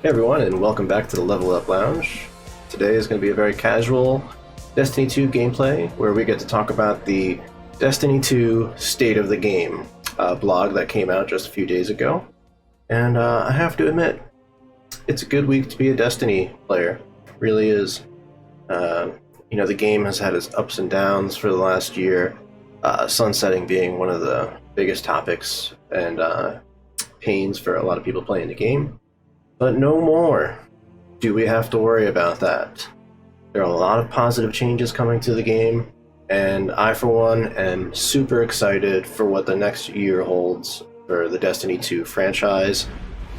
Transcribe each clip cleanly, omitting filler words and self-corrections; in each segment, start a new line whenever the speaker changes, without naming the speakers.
Hey everyone, and welcome back to the Level Up Lounge. Today is going to be a very casual Destiny 2 gameplay where we get to talk about the Destiny 2 State of the Game blog that came out just a few days ago. And I have to admit, it's a good week to be a Destiny player. It really is. The game has had its ups and downs for the last year, sunsetting being one of the biggest topics and pains for a lot of people playing the game. But no more do we have to worry about that. There are a lot of positive changes coming to the game, and I, for one, am super excited for what the next year holds for the Destiny 2 franchise,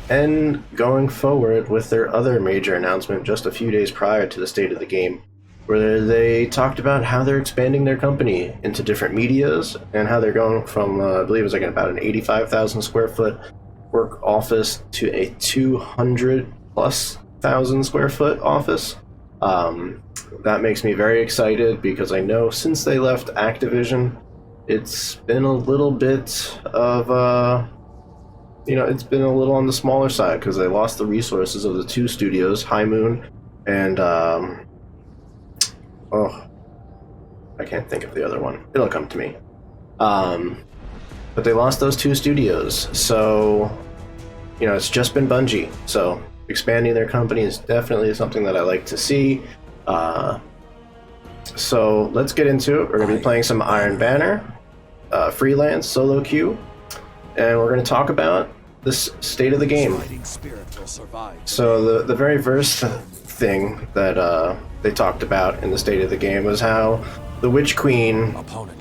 and going forward with their other major announcement just a few days prior to the State of the Game, where they talked about how they're expanding their company into different medias, and how they're going from, I believe it was like about an 85,000 square foot work office to a 200 plus thousand square foot office. That makes me very excited because I know since they left Activision, it's been a little bit of it's been a little on the smaller side because they lost the resources of the two studios, High Moon and I can't think of the other one. It'll come to me. But they lost those two studios, so it's just been Bungie. So expanding their company is definitely something that I like to see. So let's get into it. We're going to be playing some Iron Banner, freelance solo queue, and we're going to talk about this state of the game. So the very first thing that they talked about in the state of the game was how the Witch Queen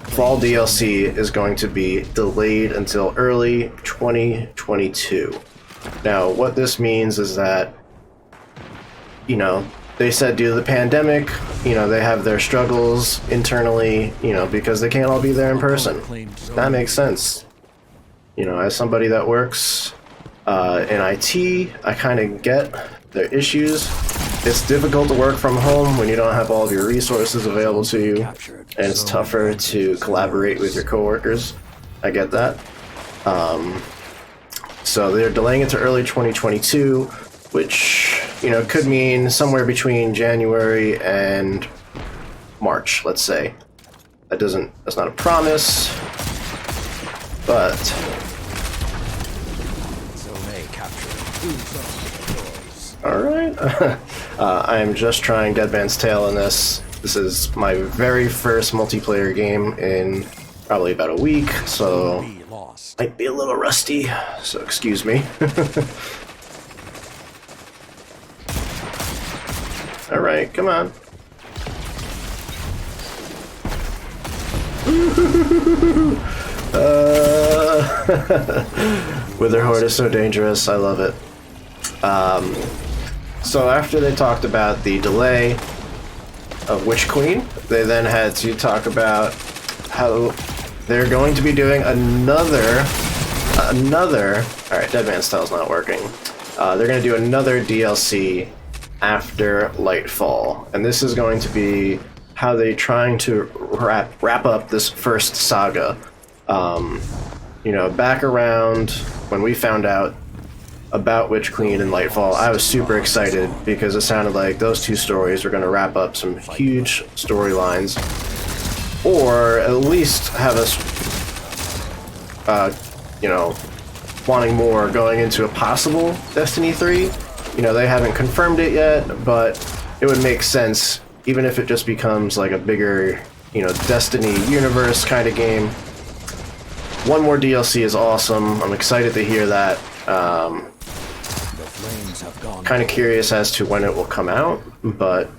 Fall DLC is going to be delayed until early 2022. Now, what this means is that, they said due to the pandemic, they have their struggles internally, because they can't all be there in person. That makes sense. As somebody that works in IT, I kind of get their issues. It's difficult to work from home when you don't have all of your resources available to you, and it's tougher to collaborate with your coworkers. I get that. So they're delaying it to early 2022, which, could mean somewhere between January and March, let's say. That's not a promise, but alright. I am just trying Dead Man's Tale in this. This is my very first multiplayer game in probably about a week, so might be a little rusty, so excuse me. Alright, come on. Witherhoard is so dangerous, I love it. So after they talked about the delay of Witch Queen, they then had to talk about how they're going to be doing another, alright, Dead Man's Tale's not working. They're going to do another DLC after Lightfall, and this is going to be how they're trying to wrap up this first saga. Back around when we found out about Witch Queen and Lightfall, I was super excited because it sounded like those two stories were going to wrap up some huge storylines, or at least have us, wanting more going into a possible Destiny 3. They haven't confirmed it yet, but it would make sense, even if it just becomes like a bigger, Destiny universe kind of game. One more DLC is awesome. I'm excited to hear that. Kind of curious as to when it will come out, but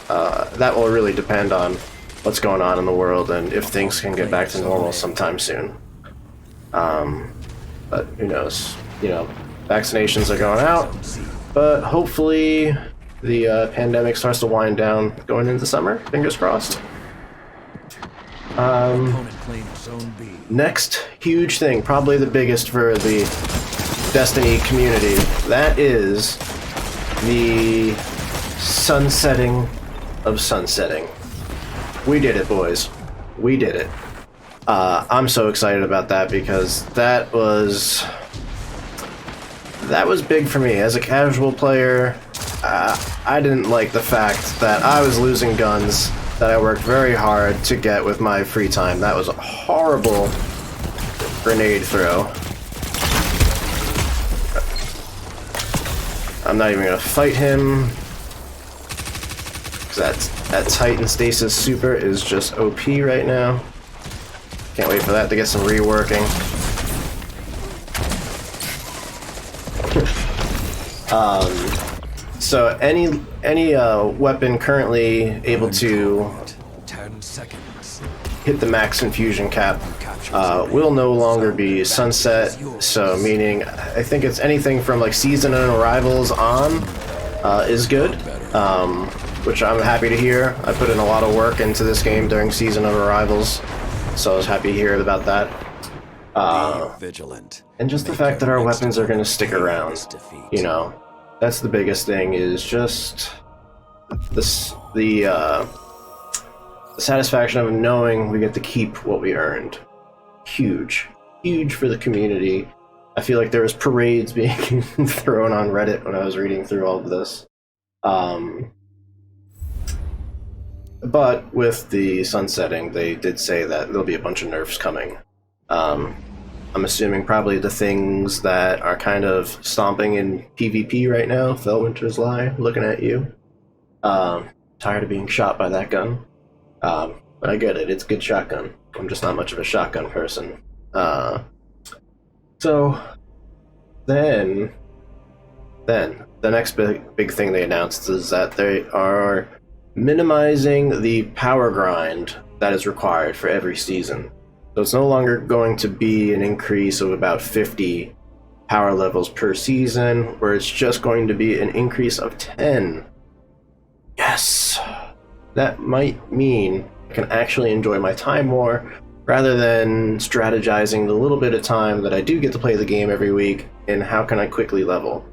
that will really depend on what's going on in the world and if things can get back to normal sometime soon. But who knows? Vaccinations are going out, but hopefully the pandemic starts to wind down going into summer. Fingers crossed. Next huge thing, probably the biggest for the Destiny community, that is the sunsetting of sunsetting. We did it, boys. We did it. I'm so excited about that because that was that was big for me. As a casual player, I didn't like the fact that I was losing guns that I worked very hard to get with my free time. That was a horrible grenade throw. I'm not even gonna fight him, because that Titan Stasis Super is just OP right now. Can't wait for that to get some reworking. So any weapon currently able to hit the max infusion cap will no longer be sunset. So meaning, I think it's anything from like season and arrivals on is good, which I'm happy to hear. I put in a lot of work into this game during season and arrivals, so I was happy to hear about that. And just the fact that our weapons are going to stick around, you know, that's the biggest thing, is just the satisfaction of knowing we get to keep what we earned. Huge for the community. I feel like there was parades being thrown on Reddit when I was reading through all of this. But with the sunsetting, they did say that there'll be a bunch of nerfs coming. I'm assuming probably the things that are kind of stomping in PvP right now. Fellwinter's Lie, looking at you. Tired of being shot by that gun. But I get it, it's a good shotgun. I'm just not much of a shotgun person. So then the next big thing they announced is that they are minimizing the power grind that is required for every season. So it's no longer going to be an increase of about 50 power levels per season, where it's just going to be an increase of 10. Yes! That might mean I can actually enjoy my time more, rather than strategizing the little bit of time that I do get to play the game every week, and how can I quickly level.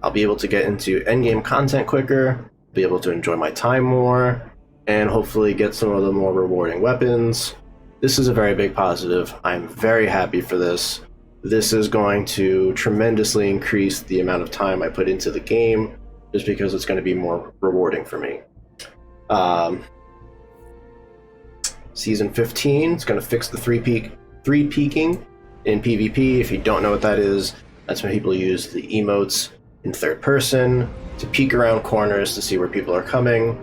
I'll be able to get into endgame content quicker, be able to enjoy my time more, and hopefully get some of the more rewarding weapons. This is a very big positive. I'm very happy for this. This is going to tremendously increase the amount of time I put into the game, just because it's going to be more rewarding for me. Season 15 is going to fix the three peeking in PvP. If you don't know what that is, that's when people use the emotes in third person to peek around corners to see where people are coming.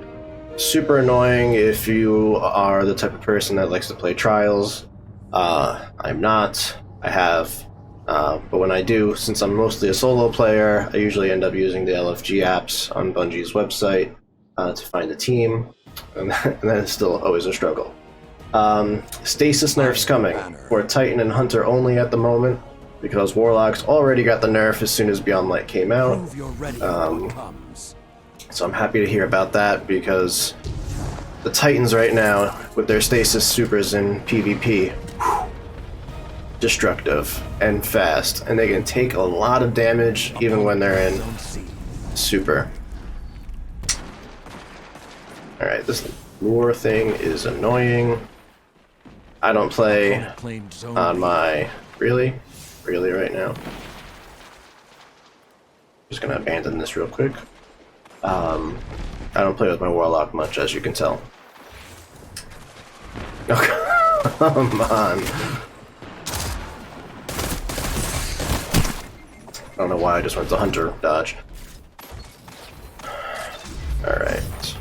Super annoying if you are the type of person that likes to play trials. I'm not. I have. But when I do, since I'm mostly a solo player, I usually end up using the LFG apps on Bungie's website to find a team, and then it's still always a struggle. Stasis nerfs coming for Titan and Hunter only at the moment, because Warlock's already got the nerf as soon as Beyond Light came out. So I'm happy to hear about that, because the Titans right now, with their Stasis supers in PvP, destructive and fast, and they can take a lot of damage even when they're in super. Alright, this lure thing is annoying. I don't play on my... Really right now? Just gonna abandon this real quick. I don't play with my Warlock much, as you can tell. Oh, come on. I don't know why I just went to Hunter dodge. Alright.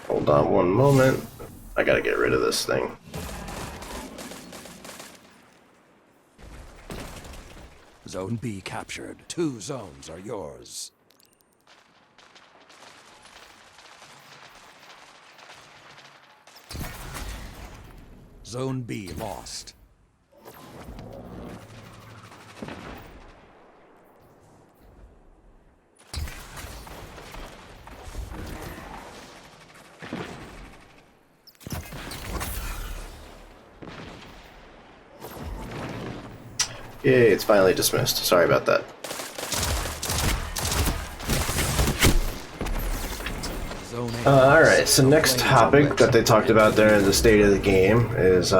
Hold on one moment. I gotta get rid of this thing.
Zone B captured. 2 zones are yours. Zone B lost.
Yay, it's finally dismissed. Sorry about that. Alright, so next topic that they talked about there in the state of the game is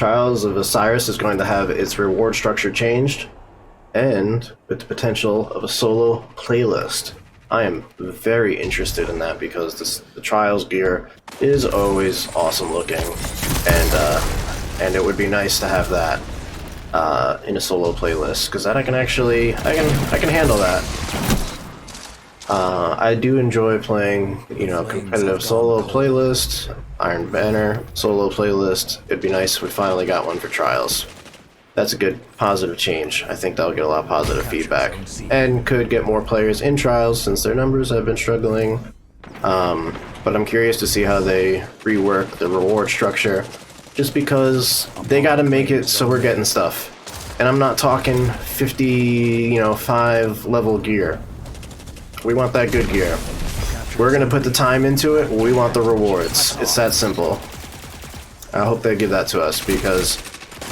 Trials of Osiris is going to have its reward structure changed, and with the potential of a solo playlist. I am very interested in that because the Trials gear is always awesome looking, and it would be nice to have that in a solo playlist, because that I can handle that. I do enjoy playing, competitive solo playlist, Iron Banner solo playlist. It'd be nice if we finally got one for Trials. That's a good positive change. I think that'll get a lot of positive feedback, and could get more players in Trials since their numbers have been struggling. But I'm curious to see how they rework the reward structure, just because they got to make it so we're getting stuff. And I'm not talking 5 level gear. We want that good gear. We're gonna put the time into it. We want the rewards. It's that simple. I hope they give that to us, because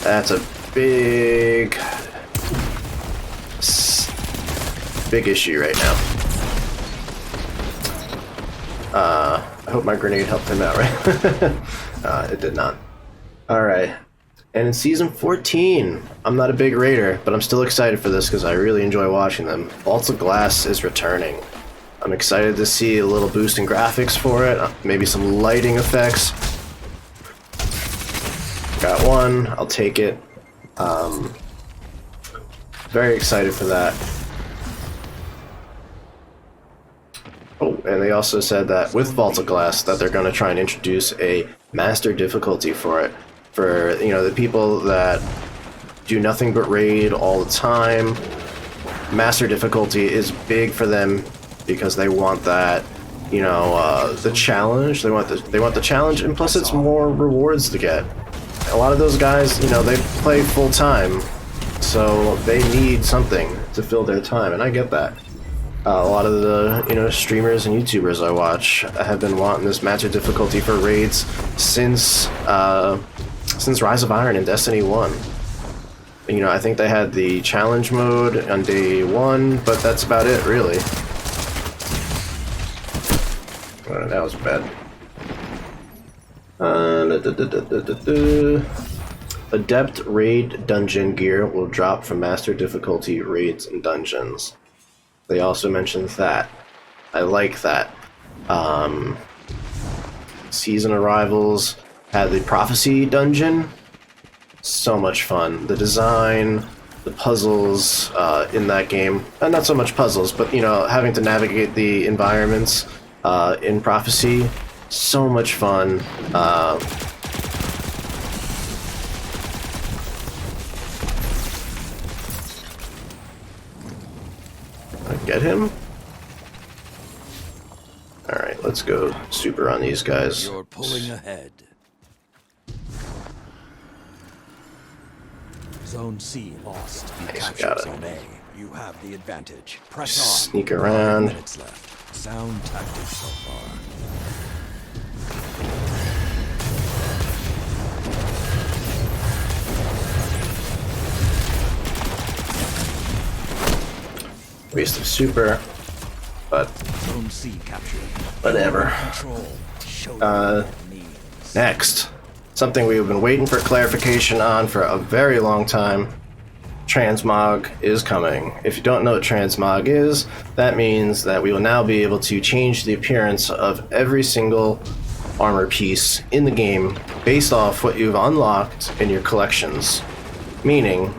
that's a big issue right now. I hope my grenade helped him out, right? It did not. Alright. And in Season 14, I'm not a big raider, but I'm still excited for this because I really enjoy watching them. Vaults of Glass is returning. I'm excited to see a little boost in graphics for it, maybe some lighting effects. Got one, I'll take it. Very excited for that. Oh, and they also said that with Vault of Glass that they're going to try and introduce a master difficulty for it. For, the people that do nothing but raid all the time, master difficulty is big for them because they want that, the challenge. They want the challenge, and plus it's more rewards to get. A lot of those guys, they play full time, so they need something to fill their time, and I get that. A lot of the streamers and YouTubers I watch have been wanting this master difficulty for raids since Rise of Iron and Destiny 1. I think they had the challenge mode on day 1, but that's about it, really. Oh, that was bad. Adept raid dungeon gear will drop from master difficulty raids and dungeons. They also mentioned that. I like that. Season arrivals had the Prophecy dungeon. So much fun. The design, the puzzles in that game. Not so much puzzles, but having to navigate the environments in Prophecy. So much fun. Get him? Alright, let's go super on these guys.
You're pulling ahead. Zone C lost.
Got it.
Zone A. You have the advantage. Press on.
Sneak around.
5 minutes left. Sound tactics so far.
Waste of super, but
Zone C captured.
whatever. Next, something we've been waiting for clarification on for a very long time. Transmog is coming. If you don't know what transmog is, that means that we will now be able to change the appearance of every single armor piece in the game based off what you've unlocked in your collections. Meaning,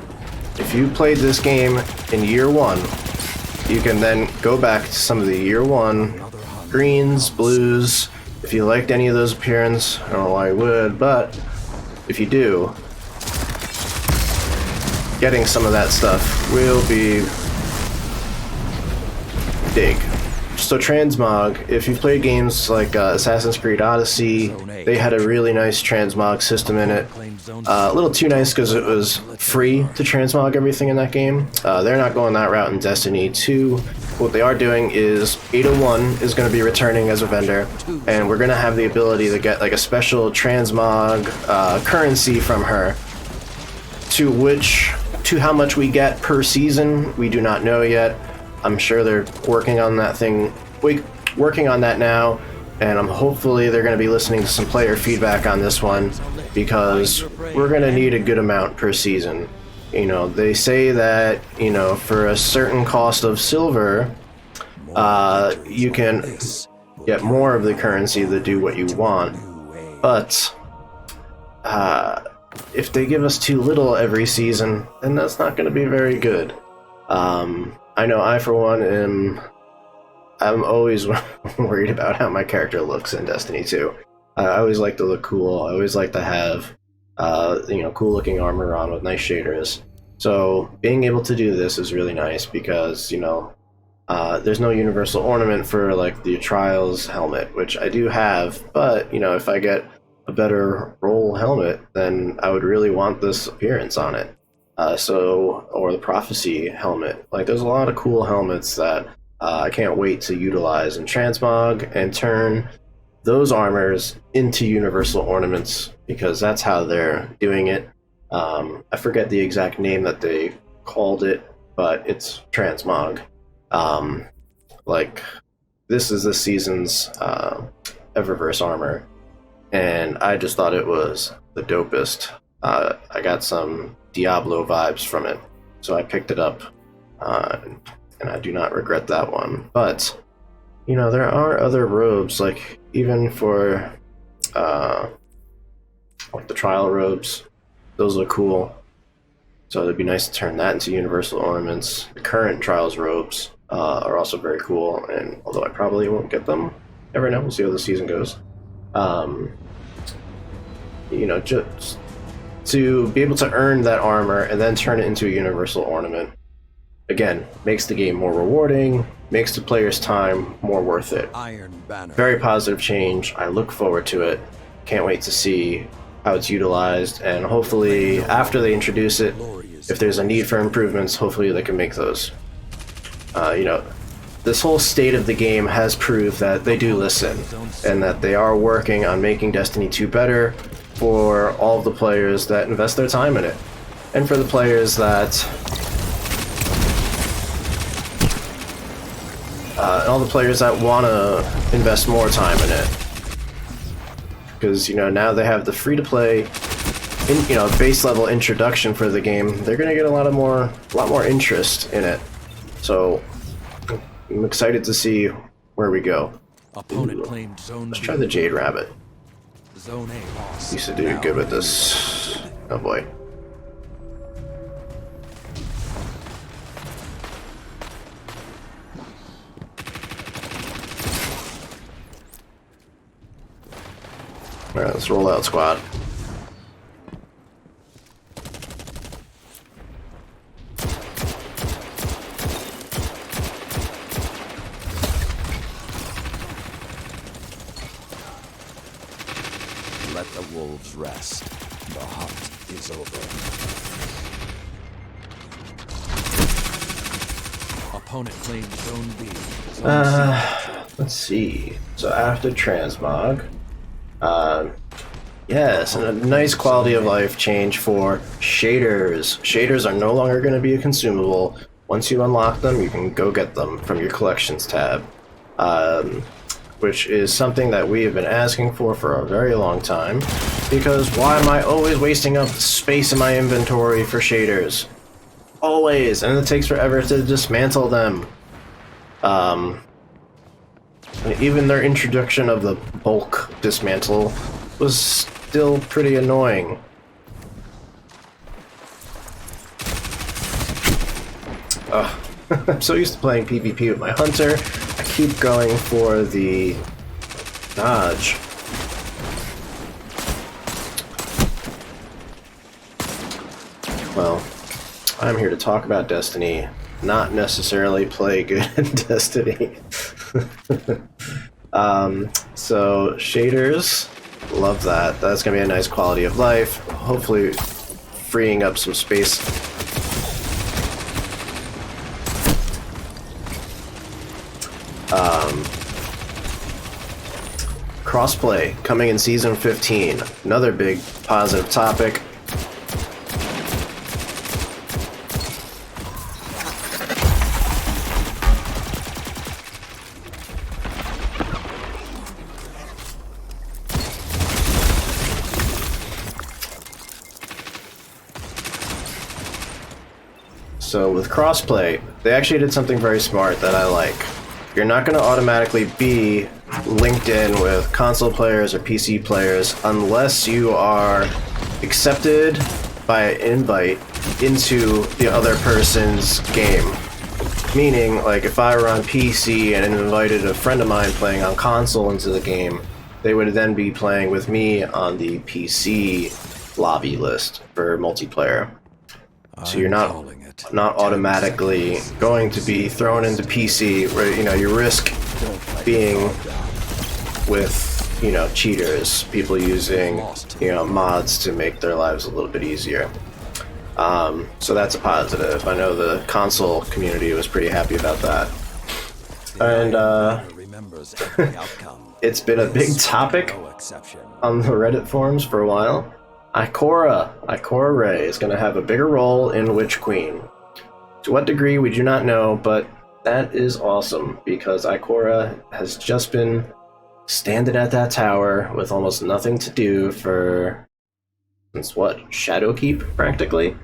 if you played this game in year 1, you can then go back to some of the year 1 greens, blues. If you liked any of those appearances, I don't know why you would, but if you do, getting some of that stuff will be big. So transmog, if you've played games like Assassin's Creed Odyssey, they had a really nice transmog system in it. A little too nice because it was free to transmog everything in that game. They're not going that route in Destiny 2. What they are doing is 801 is going to be returning as a vendor, and we're going to have the ability to get like a special transmog currency from her, to how much we get per season, we do not know yet. I'm sure they're working on that now. and I'm hopefully they're going to be listening to some player feedback on this one, because we're going to need a good amount per season. You know, they say that, you know, for a certain cost of silver, you can get more of the currency to do what you want, but if they give us too little every season, then that's not going to be very good. I know I, for one, I'm always worried about how my character looks in Destiny 2. I always like to look cool. I always like to have, you know, cool-looking armor on with nice shaders. So being able to do this is really nice because, you know, there's no universal ornament for like the Trials helmet, which I do have. But you know, if I get a better roll helmet, then I would really want this appearance on it. Or the Prophecy helmet. Like, there's a lot of cool helmets that I can't wait to utilize in Transmog and turn those armors into universal ornaments, because that's how they're doing it. I forget the exact name that they called it, but it's Transmog. Like, this is this season's Eververse armor, and I just thought it was the dopest. I got some Diablo vibes from it, so I picked it up, and I do not regret that one. But, you know, there are other robes, like, even for, like the Trial robes, those look cool. So it'd be nice to turn that into universal ornaments. The current Trials robes are also very cool, and although I probably won't get them, never know, we'll see how the season goes. You know, just to be able to earn that armor and then turn it into a universal ornament, again, makes the game more rewarding, makes the player's time more worth it.
Iron Banner.
Very positive change. I look forward to it. Can't wait to see how it's utilized, and hopefully after they introduce it, if there's a need for improvements, hopefully they can make those. You know, this whole state of the game has proved that they do listen, and that they are working on making Destiny 2 better for all of the players that invest their time in it, and for the players that all the players that want to invest more time in it. Because, you know, now they have the free-to-play, you know, base level introduction for the game. They're gonna get a lot more interest in it. So I'm excited to see where we go.
Opponent claimed zone.
Let's try the Jade Rabbit.
Zone A lost.
Used to do good with this. Oh boy. Alright, let's roll out, squad.
Let the wolves rest. The hunt is over. Opponent claimed zone B.
Let's see. So after Transmog, yes, and a nice quality of life change for shaders. Shaders are no longer going to be a consumable. Once you unlock them, you can go get them from your collections tab, which is something that we have been asking for a very long time, because why am I always wasting up space in my inventory for shaders? Always, and it takes forever to dismantle them. And even their introduction of the bulk dismantle was still pretty annoying. I'm so used to playing PvP with my hunter, I keep going for the dodge. Well, I'm here to talk about Destiny, not necessarily play good in Destiny. So shaders, love that. That's gonna be a nice quality of life. Hopefully freeing up some space. Crossplay coming in Season 15. Another big positive topic. So with crossplay, they actually did something very smart that I like. You're not going to automatically be linked in with console players or PC players unless you are accepted by an invite into the other person's game. Meaning, like, if I were on PC and invited a friend of mine playing on console into the game, they would then be playing with me on the PC lobby list for multiplayer. So you're not automatically going to be thrown into PC where, you know, you risk being with, you know, cheaters, people using, you know, mods to make their lives a little bit easier. So that's a positive. I know the console community was pretty happy about that. And it's been a big topic on the Reddit forums for a while. Ikora Rey is going to have a bigger role in Witch Queen. To what degree, we do not know, but that is awesome, because Ikora has just been standing at that tower with almost nothing to do since what? Shadowkeep, practically?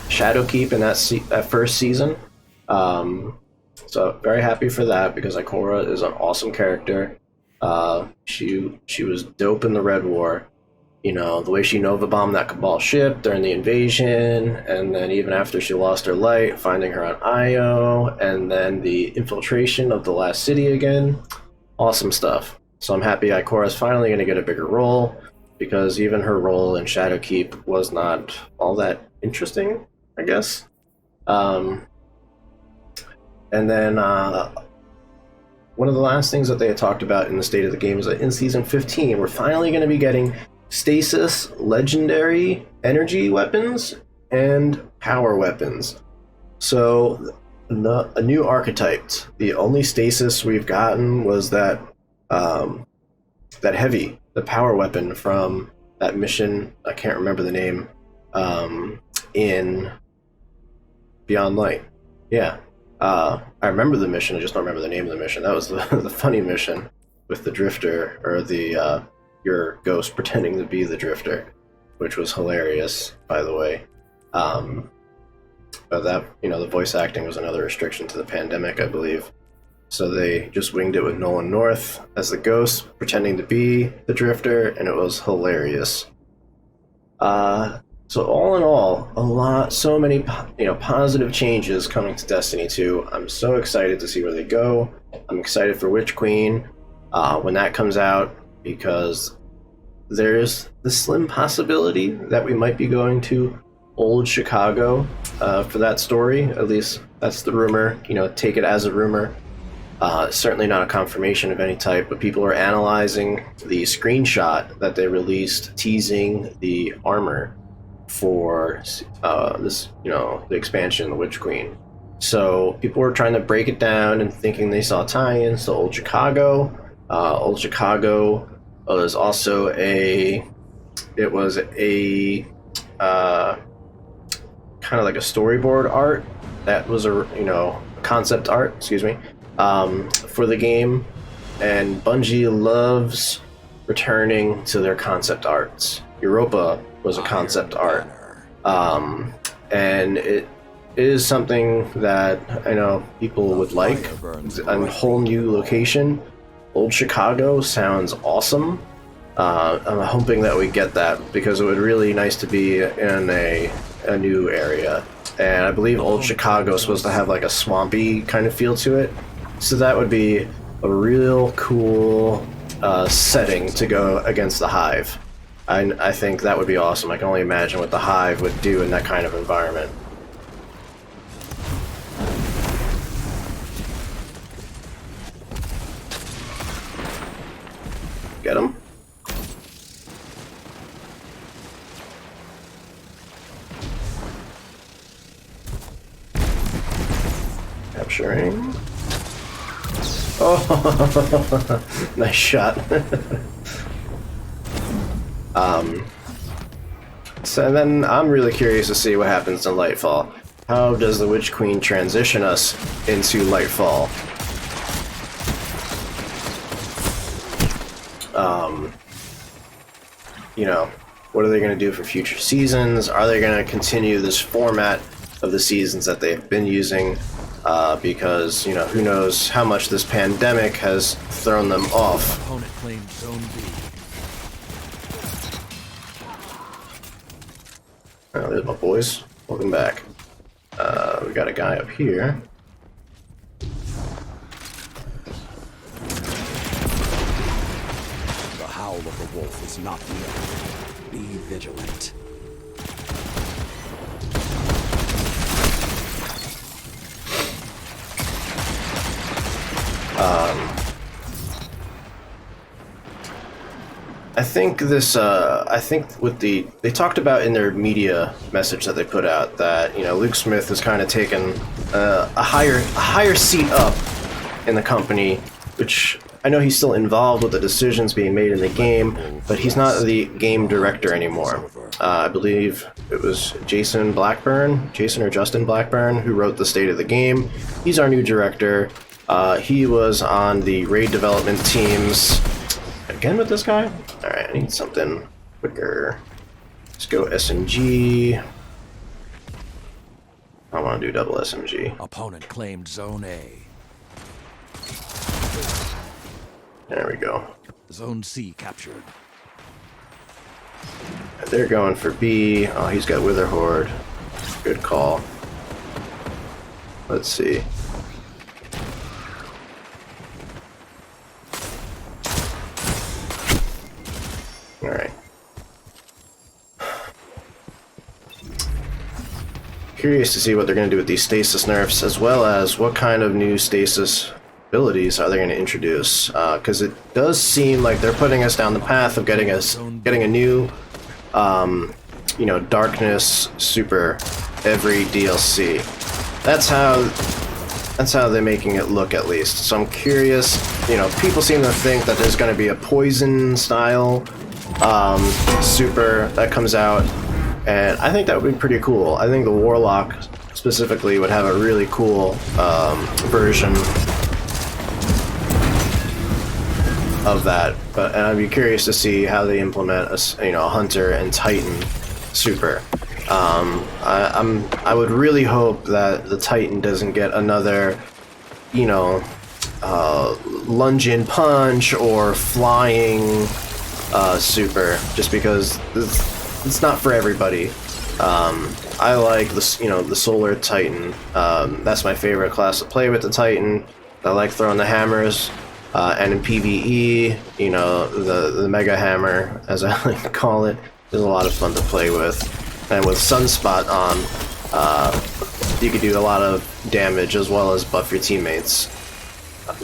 Shadowkeep in that first season. So very happy for that, because Ikora is an awesome character. She was dope in the Red War. You know, the way she Nova bombed that Cabal ship during the invasion, and then even after she lost her light, finding her on Io, and then the infiltration of the last city again. Awesome stuff. So I'm happy Ikora's finally going to get a bigger role, because even her role in Shadowkeep was not all that interesting, I guess. And then one of the last things that they had talked about in the State of the Game is that in Season 15, we're finally going to be getting stasis legendary energy weapons and power weapons. So a new archetype. The only stasis we've gotten was that heavy, the power weapon from that mission. I can't remember the name. In Beyond Light. Yeah. I remember the mission. I just don't remember the name of the mission. That was the funny mission with the drifter, or the your ghost pretending to be the drifter, which was hilarious, by the way. But that, you know, the voice acting was another restriction to the pandemic, I believe. So they just winged it with Nolan North as the ghost pretending to be the drifter, and it was hilarious. So all in all, so many, you know, positive changes coming to Destiny 2. I'm so excited to see where they go. I'm excited for Witch Queen when that comes out, because there's the slim possibility that we might be going to old Chicago for that story. At least that's the rumor. You know, take it as a rumor. Certainly not a confirmation of any type, but people are analyzing the screenshot that they released teasing the armor for this, you know, the expansion, the Witch Queen. So people were trying to break it down and thinking they saw tie-ins to Old Chicago. Old Chicago was also a kind of like a storyboard art that was concept art, excuse me, for the game. And Bungie loves returning to their concept arts. Europa was a concept art, and it is something that I know people would like. A whole new location. Old Chicago sounds awesome. I'm hoping that we get that, because it would really nice to be in a new area. And I believe Old Chicago is supposed to have like a swampy kind of feel to it, so that would be a real cool setting to go against the Hive. I think that would be awesome. I can only imagine what the Hive would do in that kind of environment. Get him? Capturing. Oh, nice shot. So then I'm really curious to see what happens in Lightfall. How does the Witch Queen transition us into Lightfall? You know, what are they going to do for future seasons? Are they going to continue this format of the seasons that they've been using, because, you know, who knows how much this pandemic has thrown them off.
Opponent claimed Zone B.
Oh, there's my boys. Welcome back. We got a guy up here.
The howl of the wolf is not the end. Be vigilant.
I think this, I think with they talked about in their media message that they put out that, you know, Luke Smith has kind of taken a higher seat up in the company, which I know he's still involved with the decisions being made in the game, but he's not the game director anymore. I believe it was Jason or Justin Blackburn, who wrote the state of the game. He's our new director. He was on the raid development teams. Again with this guy? Alright, I need something quicker. Let's go SMG. I want to do double SMG.
Opponent claimed Zone A.
There we go.
Zone C captured.
They're going for B. Oh, he's got Wither Horde. Good call. Let's see. Alright. Curious to see what they're going to do with these stasis nerfs, as well as what kind of new stasis abilities are they going to introduce. Because it does seem like they're putting us down the path of getting a new, you know, darkness super every DLC. That's how they're making it look, at least. So I'm curious. You know, people seem to think that there's going to be a poison style super that comes out, and I think that would be pretty cool. I think the Warlock specifically would have a really cool version of that. But and I'd be curious to see how they implement a Hunter and Titan super. I would really hope that the Titan doesn't get another, you know, lunge in punch or flying super, just because it's not for everybody. I like this, you know, the Solar Titan. That's my favorite class to play with the Titan. I like throwing the hammers, and in PvE, you know, the Mega Hammer, as I like to call it, is a lot of fun to play with. And with Sunspot on, you can do a lot of damage as well as buff your teammates.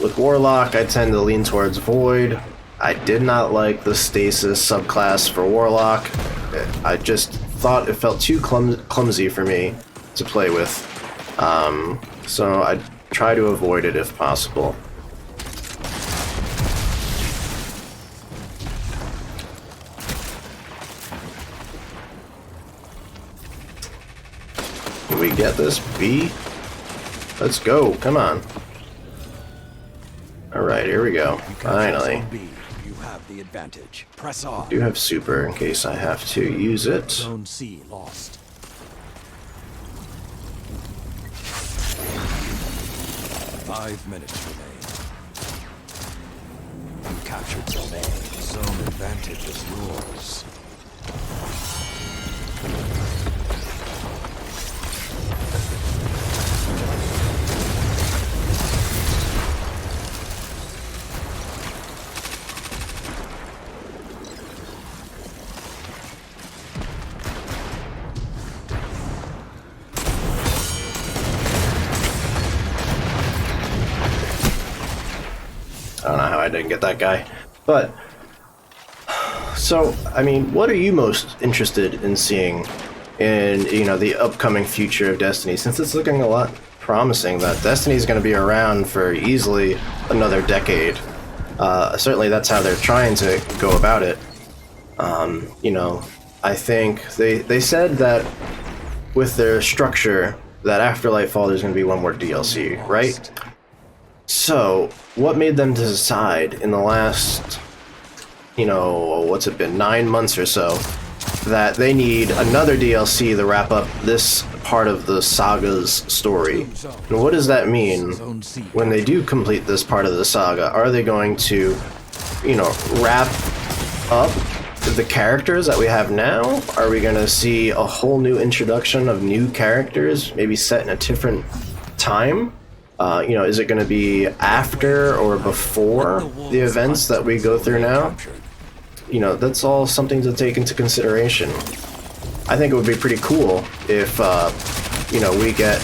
With Warlock, I tend to lean towards Void. I did not like the Stasis subclass for Warlock. I just thought it felt too clumsy for me to play with. So I try to avoid it if possible. Can we get this B? Let's go, come on. Alright, here we go. Finally.
You have the advantage. Press on.
I do have super in case I have to use it.
Zone C lost. Five minutes remain. You captured Zone A. Zone advantage is yours.
I don't know how I didn't get that guy. But, so, I mean, what are you most interested in seeing in, you know, the upcoming future of Destiny? Since it's looking a lot promising that Destiny is going to be around for easily another decade. Certainly that's how they're trying to go about it. You know, I think they said that with their structure that after Lightfall there's going to be one more DLC, right? So, what made them decide in the last, you know, what's it been, 9 months or so, that they need another DLC to wrap up this part of the saga's story. And what does that mean when they do complete this part of the saga? Are they going to, you know, wrap up the characters that we have now? Are we going to see a whole new introduction of new characters, maybe set in a different time? You know, is it going to be after or before the events that we go through now? You know, that's all something to take into consideration. I think it would be pretty cool if, you know, we get,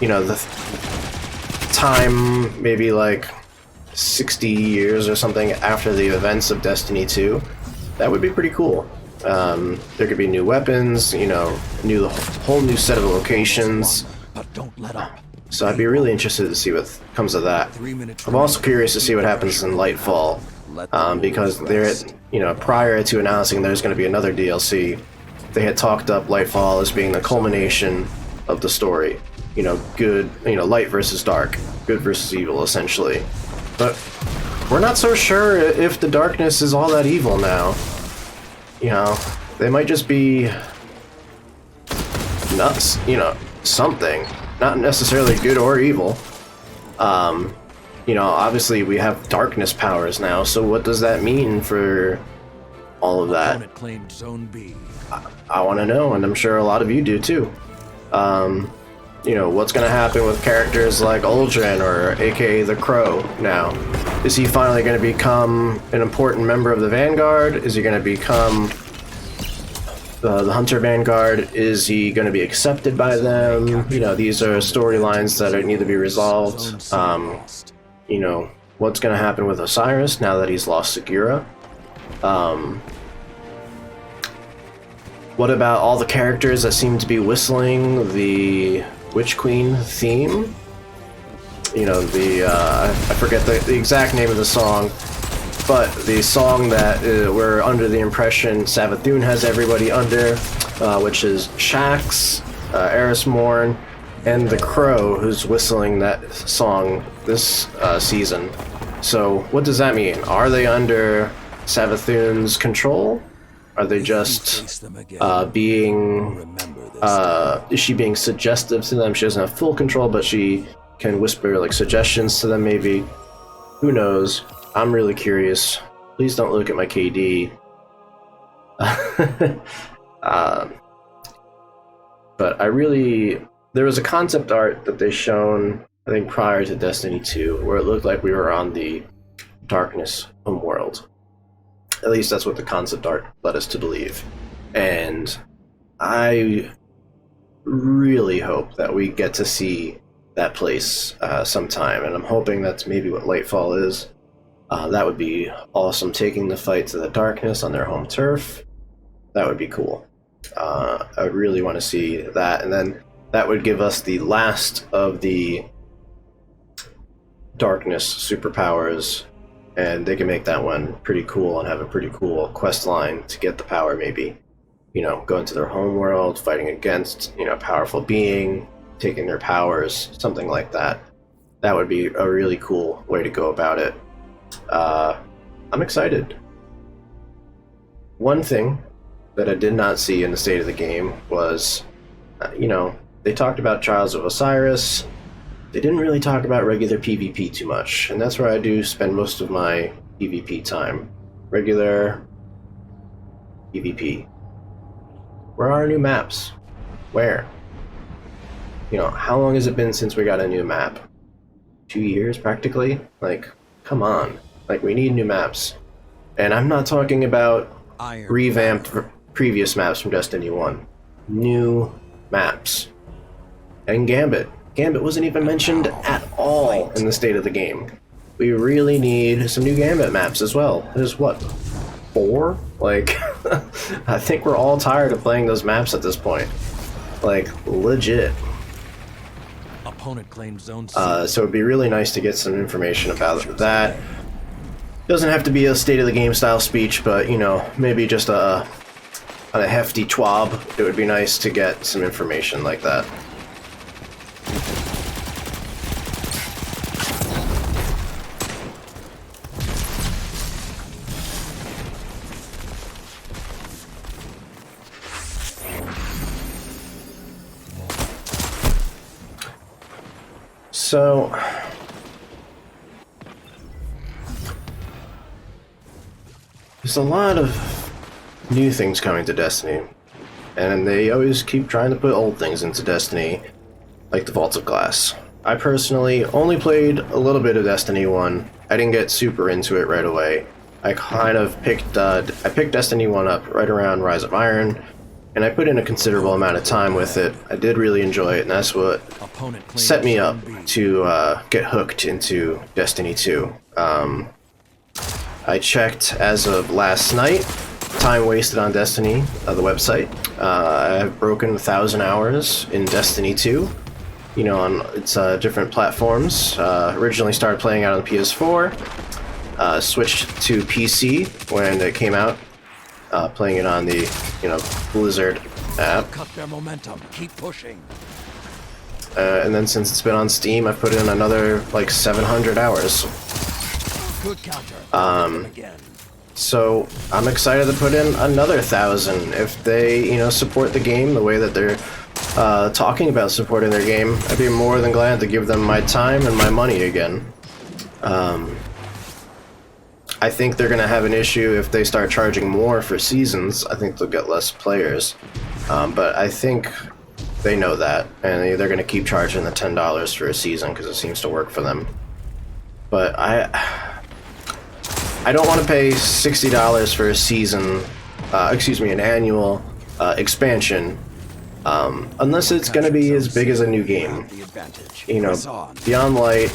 you know, the time, maybe like 60 years or something after the events of Destiny 2. That would be pretty cool. There could be new weapons, you know, whole new set of locations.
But don't let up.
So I'd be really interested to see what comes of that. I'm also curious to see what happens in Lightfall, because they're, you know, prior to announcing there's going to be another DLC, they had talked up Lightfall as being the culmination of the story. You know, good, you know, light versus dark, good versus evil, essentially. But we're not so sure if the darkness is all that evil now. You know, they might just be nuts, you know, something. Not necessarily good or evil. You know, obviously we have darkness powers now, so what does that mean for all of that?
Opponent claimed Zone B.
I want to know, and I'm sure a lot of you do too. You know, what's going to happen with characters like Uldren, or aka the Crow now? Is he finally going to become an important member of the Vanguard? Is he going to become the Hunter Vanguard? Is he going to be accepted by them? You know, these are storylines that need to be resolved. You know, what's going to happen with Osiris now that he's lost Segura? What about all the characters that seem to be whistling the Witch Queen theme? You know, the, I forget the exact name of the song, but the song that we're under the impression Savathun has everybody under, which is Shax, Eris Morn, and the Crow, who's whistling that song this season. So what does that mean? Are they under Savathun's control? Are they just being, is she being suggestive to them? She doesn't have full control, but she can whisper like suggestions to them maybe. Who knows? I'm really curious. Please don't look at my KD. But I really, there was a concept art that they shown, I think prior to Destiny 2, where it looked like we were on the Darkness homeworld. At least that's what the concept art led us to believe. And I really hope that we get to see that place sometime, and I'm hoping that's maybe what Lightfall is. That would be awesome, taking the fight to the Darkness on their home turf. That would be cool. I would really want to see that, and then that would give us the last of the Darkness superpowers, and they can make that one pretty cool and have a pretty cool quest line to get the power, maybe. You know, go into their home world, fighting against, you know, a powerful being, taking their powers, something like that. That would be a really cool way to go about it. I'm excited. One thing that I did not see in the state of the game was, you know, they talked about Trials of Osiris. They didn't really talk about regular PvP too much, and that's where I do spend most of my PvP time. Regular PvP. Where are our new maps? Where? You know, how long has it been since we got a new map? 2 years, practically? Like, come on. Like, we need new maps. And I'm not talking about revamped previous maps from Destiny 1. New maps. And Gambit. Gambit wasn't even mentioned at all in the state of the game. We really need some new Gambit maps as well. There's what, 4? Like, I think we're all tired of playing those maps at this point. Like, legit.
Opponent claimed Zone C.
So it'd be really nice to get some information about that. Doesn't have to be a state of the game style speech, but, you know, maybe just a hefty twab. It would be nice to get some information like that. So there's a lot of new things coming to Destiny, and they always keep trying to put old things into Destiny, like the Vaults of Glass. I personally only played a little bit of Destiny 1. I didn't get super into it right away. I kind of picked Destiny 1 up right around Rise of Iron, and I put in a considerable amount of time with it. I did really enjoy it, and that's what set me up to get hooked into Destiny 2. I checked as of last night, time wasted on Destiny, the website. I have broken 1,000 hours in Destiny 2. You know, on its different platforms. Originally started playing out on the PS4, switched to PC when it came out, playing it on the, Blizzard app.
Cut their momentum. Keep pushing.
And then since it's been on Steam, I've put in another, 700 hours.
Good counter. Again.
So I'm excited to put in another 1,000 if they, support the game the way that they're talking about supporting their game. I'd be more than glad to give them my time and my money again. I think they're going to have an issue if they start charging more for seasons. I think they'll get less players. But I think they know that, and they're going to keep charging the $10 for a season because it seems to work for them. But I don't want to pay $60 for a season, an annual expansion, unless it's going to be as big as a new game. Beyond Light,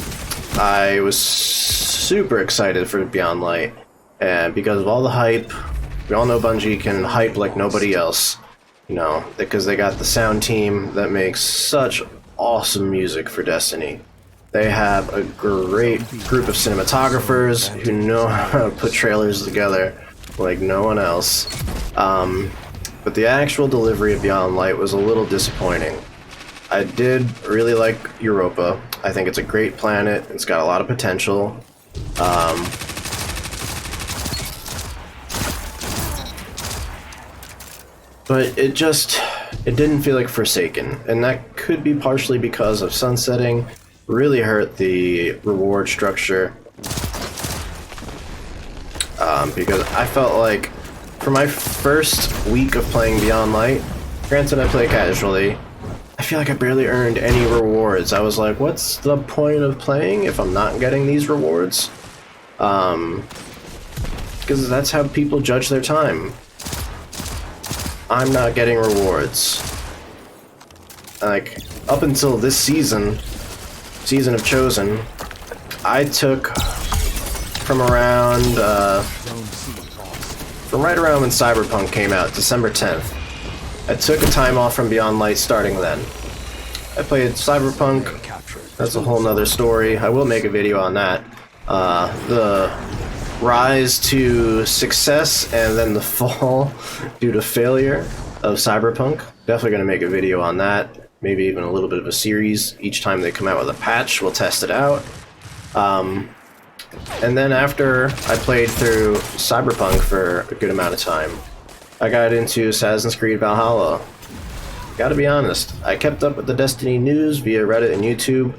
I was super excited for Beyond Light, and because of all the hype, we all know Bungie can hype like nobody else, because they got the sound team that makes such awesome music for Destiny. They have a great group of cinematographers who know how to put trailers together like no one else. But the actual delivery of Beyond Light was a little disappointing. I did really like Europa. I think it's a great planet. It's got a lot of potential. But it didn't feel like Forsaken. And that could be partially because of sunsetting. Really hurt the reward structure. Because I felt like for my first week of playing Beyond Light, granted I play casually, I feel like I barely earned any rewards. I was like, what's the point of playing if I'm not getting these rewards? Because that's how people judge their time. I'm not getting rewards. Like, up until this season of Chosen, I took from right around when Cyberpunk came out, December 10th. I took a time off from Beyond Light starting then. I played Cyberpunk. That's a whole nother story. I will make a video on that. The rise to success and then the fall due to failure of Cyberpunk. Definitely going to make a video on that. Maybe even a little bit of a series. Each time they come out with a patch, we'll test it out. And then after I played through Cyberpunk for a good amount of time, I got into Assassin's Creed Valhalla. Gotta be honest, I kept up with the Destiny news via Reddit and YouTube,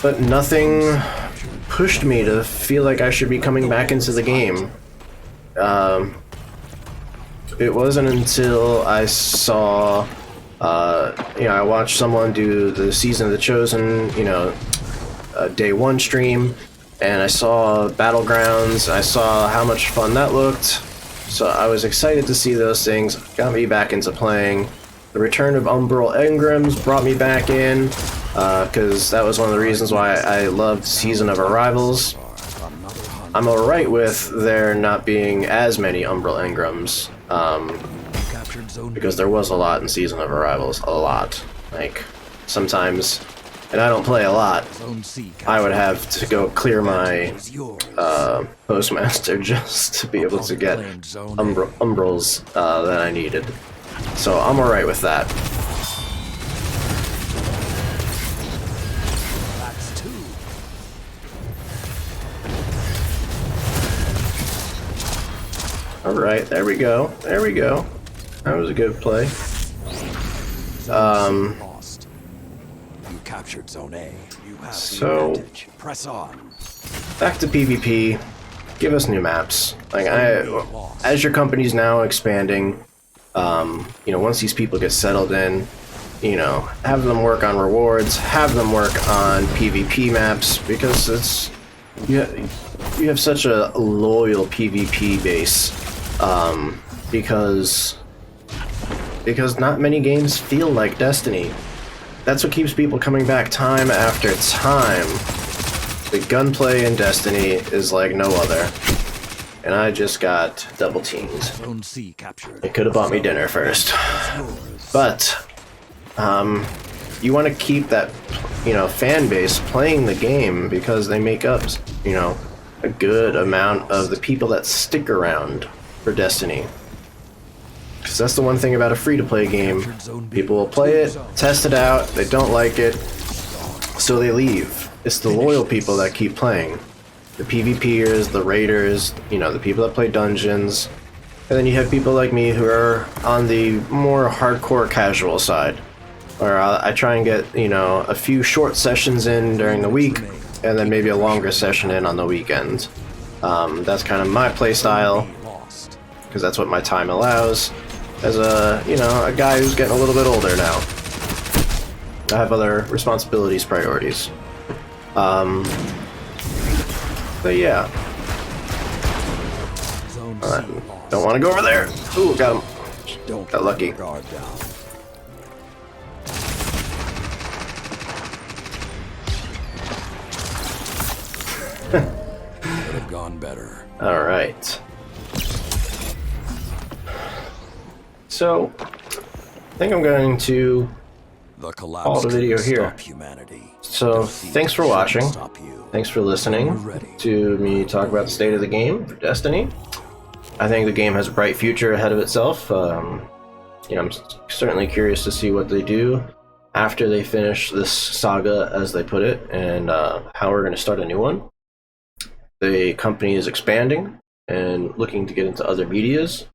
but nothing pushed me to feel like I should be coming back into the game. It wasn't until I saw, I watched someone do the Season of the Chosen, day one stream, and I saw Battlegrounds, I saw how much fun that looked, so I was excited to see those things, got me back into playing. The return of Umbral Engrams brought me back in, because that was one of the reasons why I loved Season of Arrivals. I'm alright with there not being as many Umbral Engrams, because there was a lot in Season of Arrivals, a lot. Like, sometimes, and I don't play a lot, I would have to go clear my postmaster just to be able to get Umbrals that I needed. So I'm alright with that. Alright, there we go. There we go. That was a good play.
captured Zone A. You have
So-
the advantage. Press on.
Back to PvP. Give us new maps. As your company's now expanding, once these people get settled in, have them work on rewards, have them work on PvP maps, because you have such a loyal PvP base, because not many games feel like Destiny. That's what keeps people coming back time after time. The gunplay in Destiny is like no other. And I just got double teamed.
Zone C captured.
It could have bought me dinner first. But, you want to keep that, fan base playing the game, because they make up, a good amount of the people that stick around for Destiny. Because that's the one thing about a free-to-play game. People will play it, test it out, they don't like it, so they leave. It's the loyal people that keep playing. The PvPers, the raiders, the people that play dungeons. And then you have people like me who are on the more hardcore casual side. Where I try and get, a few short sessions in during the week, and then maybe a longer session in on the weekend. That's kind of my play style, because that's what my time allows. As a guy who's getting a little bit older now. I have other responsibilities, priorities. But yeah. Don't want to go over there. Ooh, got him. Got lucky.
Guard down. Could have gone better.
All right. So, I think I'm going to call the video here. So, thanks for watching. Thanks for listening to me talk about the state of the game for Destiny. I think the game has a bright future ahead of itself. I'm certainly curious to see what they do after they finish this saga, as they put it, and how we're going to start a new one. The company is expanding and looking to get into other medias.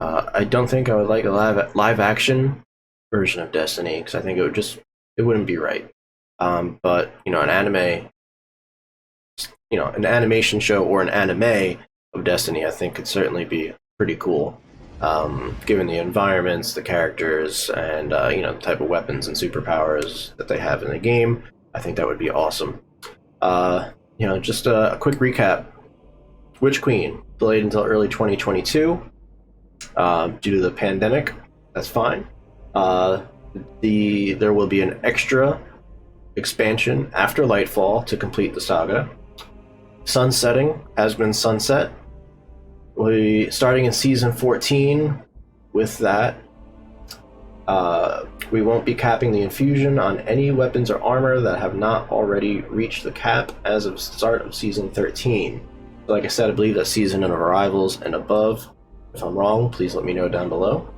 I don't think I would like a live action version of Destiny, because I think it wouldn't be right. But an animation show or an anime of Destiny, I think could certainly be pretty cool. Given the environments, the characters, and the type of weapons and superpowers that they have in the game, I think that would be awesome. Just a quick recap. Witch Queen delayed until early 2022 due to the pandemic. That's fine. There will be an extra expansion after Lightfall to complete the saga. Sunsetting has been sunset. Starting in season 14 with that, we won't be capping the infusion on any weapons or armor that have not already reached the cap as of start of season 13. Like I said, I believe that's season of arrivals and above. If I'm wrong, please let me know down below.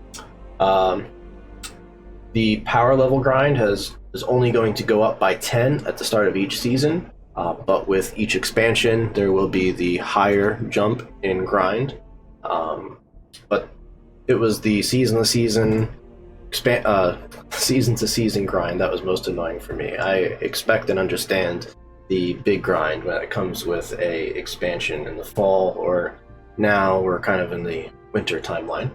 The power level grind is only going to go up by 10 at the start of each season, but with each expansion there will be the higher jump in grind. But it was the season to season grind that was most annoying for me. I expect and understand the big grind when it comes with a expansion in the fall, or now we're kind of in the winter timeline.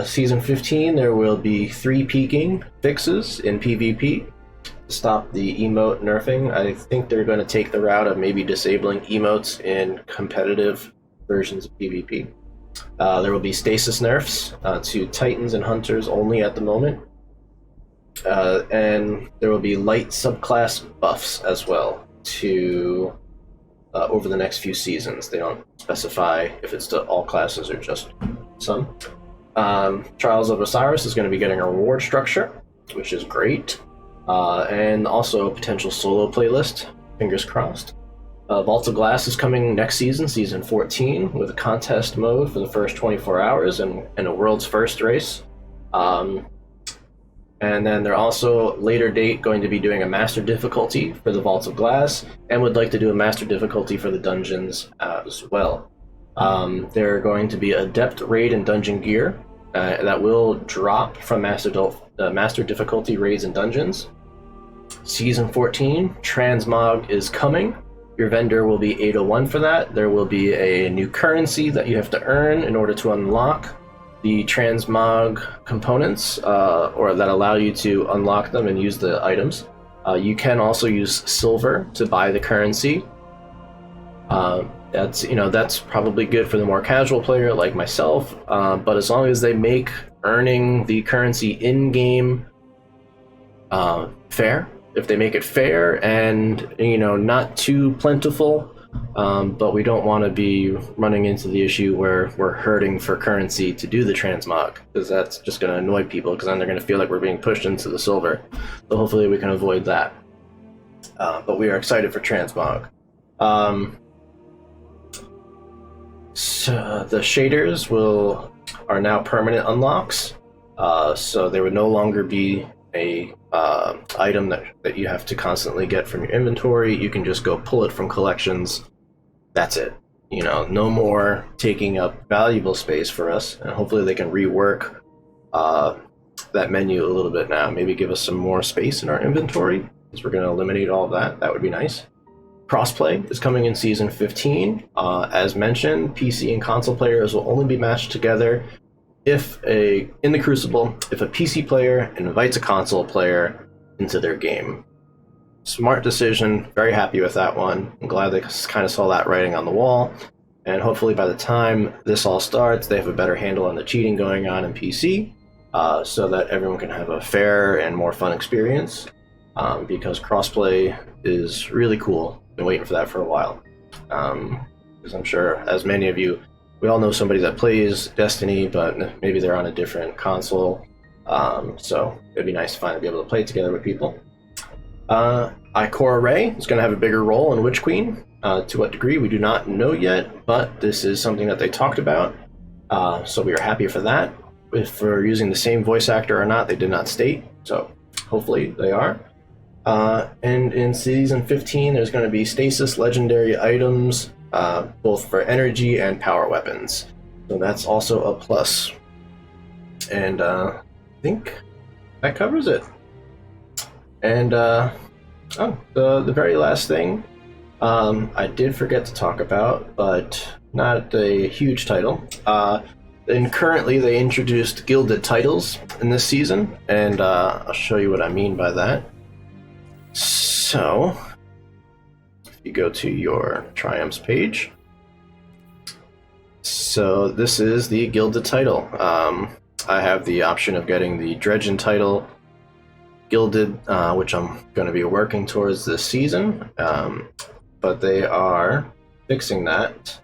Season 15, there will be 3 peaking fixes in PvP to stop the emote nerfing. I think they're going to take the route of maybe disabling emotes in competitive versions of PvP. There will be stasis nerfs to Titans and Hunters only at the moment. And there will be light subclass buffs as well to over the next few seasons. They don't specify if it's to all classes or just some. Trials of Osiris is going to be getting a reward structure, which is great. And also a potential solo playlist, fingers crossed. Vault of Glass is coming next season, season 14, with a contest mode for the first 24 hours and a world's first race. And then they're also later date going to be doing a master difficulty for the Vault of Glass, and would like to do a master difficulty for the dungeons as well. There are going to be adept raid and dungeon gear that will drop from master difficulty raids and dungeons. Season 14, Transmog is coming. Your vendor will be 801 for that. There will be a new currency that you have to earn in order to unlock the transmog components, or that allow you to unlock them and use the items. You can also use silver to buy the currency. That's probably good for the more casual player like myself, but as long as they make earning the currency in-game fair, if they make it fair and not too plentiful, but we don't want to be running into the issue where we're hurting for currency to do the transmog, because that's just going to annoy people, because then they're going to feel like we're being pushed into the silver. So hopefully we can avoid that. But we are excited for transmog. So the shaders are now permanent unlocks, so there would no longer be a item that you have to constantly get from your inventory. You can just go pull it from collections. That's it. No more taking up valuable space for us, and hopefully they can rework that menu a little bit now. Maybe give us some more space in our inventory, because we're going to eliminate all of that. That would be nice. Crossplay is coming in Season 15. As mentioned, PC and console players will only be matched together in the Crucible, if a PC player invites a console player into their game. Smart decision, very happy with that one. I'm glad they kind of saw that writing on the wall, and hopefully by the time this all starts, they have a better handle on the cheating going on in PC, so that everyone can have a fair and more fun experience, because crossplay is really cool. Been waiting for that for a while, because I'm sure, as many of you, we all know somebody that plays Destiny, but maybe they're on a different console, so it'd be nice to finally be able to play together with people. Ikora Rey is going to have a bigger role in Witch Queen. To what degree, we do not know yet, but this is something that they talked about, so we are happy for that. If we're using the same voice actor or not, they did not state, so hopefully they are. And in Season 15, there's going to be stasis legendary items, both for energy and power weapons. So that's also a plus. And I think that covers it. And the very last thing I did forget to talk about, but not a huge title. And currently they introduced gilded titles in this season, and I'll show you what I mean by that. So, if you go to your Triumphs page, so this is the gilded title. I have the option of getting the Dredgen title gilded, which I'm going to be working towards this season, but they are fixing that.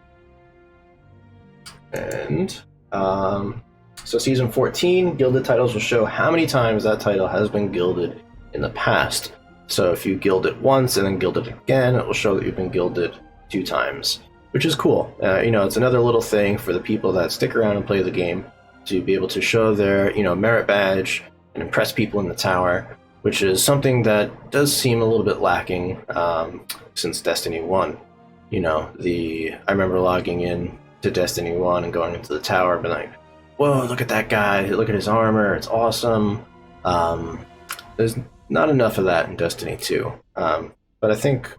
And so Season 14, gilded titles will show how many times that title has been gilded in the past. So if you gild it once and then gild it again, it will show that you've been gilded 2 times, which is cool. It's another little thing for the people that stick around and play the game to be able to show their, merit badge and impress people in the tower, which is something that does seem a little bit lacking since Destiny 1. I remember logging in to Destiny 1 and going into the tower and being like, whoa, look at that guy, look at his armor, it's awesome. There's not enough of that in Destiny 2, but I think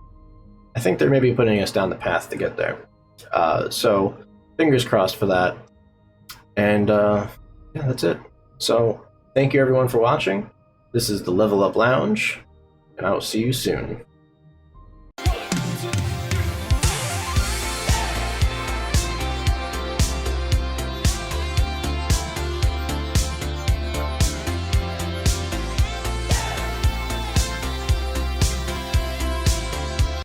they're maybe putting us down the path to get there. So fingers crossed for that. And yeah, that's it. So thank you everyone for watching. This is the Level Up Lounge, and I will see you soon.